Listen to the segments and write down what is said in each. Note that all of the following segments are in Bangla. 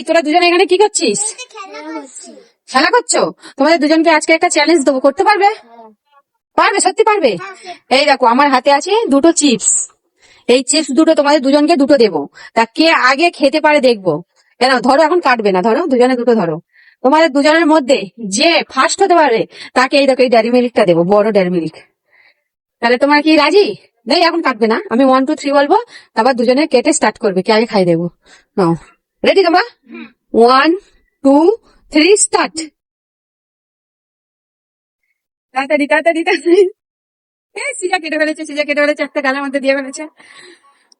এই তোরা দুজন এখানে কি করছিস? খেলা করছো? তোমাদের দুজনকে আজকে একটা চ্যালেঞ্জ দেবো, করতে পারবে? পারবে, সত্যি পারবে? এই দেখো আমার হাতে আছে দুটো চিপস। এই চিপস দুটো তোমাদের দুজনকে দুটো দেবো। তা কে আগে খেতে পারে দেখবো। কেন ধরো, এখন কাটবে না, ধরো দুজনে দুটো ধরো। তোমাদের দুজনের মধ্যে যে ফার্স্ট হতে পারে তাকে এই দেখো এই ডেয়ারি মিল্কটা দেবো, বড় ডেয়ারি মিল্ক। তাহলে তোমার কি রাজি? নেই, এখন কাটবে না, আমি 1 2 3 বলবো, তারপর দুজনে কেটে স্টার্ট করবে, কে আগে খাই দেবো। নাও, রেডি তোমরা? 1 2 3 স্টার্ট। তাড়াতাড়ি তাড়াতাড়ি তাড়াতাড়ি। সিজা কেটে ফেলেছে, সিজা কেটে ফেলেছে, একটা গালের মধ্যে দিয়ে ফেলেছে।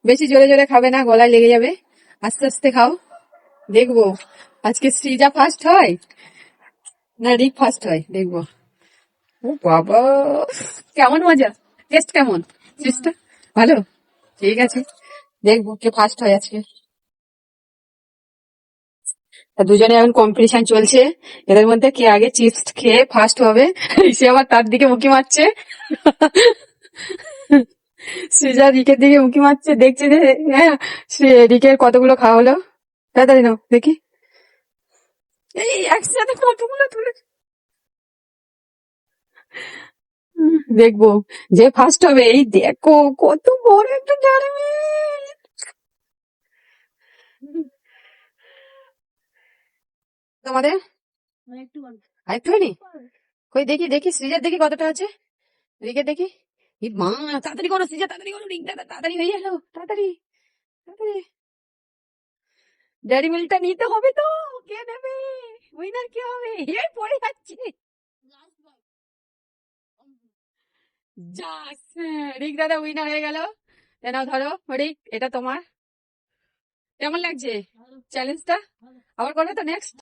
বেশি জোরে জোরে খাবে না, গলায় লেগে যাবে, আস্তে আস্তে খাও। দেখবো আজকে সৃজা ফার্স্ট হয় না রিক ফার্স্ট হয়, দেখবো। ও বাবা, কেমন মজা, টেস্ট কেমন? টেস্টটা ভালো? ঠিক আছে, দেখবো কে ফার্স্ট হয় আজকে। তা দুজনে এখন কম্পিটিশন চলছে, এদের মধ্যে কে আগে চিপস খেয়ে ফার্স্ট হবে। সে আবার তার দিকে উঁকি মারছে। সৃজা রিকের দিকে উঁকি মারছে, দেখছে যে হ্যাঁ সে রিকের কতগুলো খাওয়া হলো। তাড়াতাড়ি নাও দেখি, এই একসাথে কতগুলো তুলে। দেখবো যে ফার্স্ট হবে। এই দেখো কত বড় একটা ডেয়ারি মিল্ক। তোমাদের আরেকটু হয়নি? কই দেখি দেখি, সৃজার দেখি কতটা আছে, রিকের দেখি। এই মা, তাড়াতাড়ি করো সৃজা, তাড়াতাড়ি করো, রিক দাদা তাড়াতাড়ি হয়ে গেলো, তাড়াতাড়ি তাড়াতাড়ি। ডেয়ারি মিল্কটা নিতে হবে তো, কে নেবে? উইনার কে হবে? এই পড়ে যাচ্ছে। যাস, রিক দাদা উইনার হয়ে গেল। এ নাও ধরো রিক, এটা তোমার। কেমন লাগছে চ্যালেঞ্জটা? আবার করবে তো নেক্সট?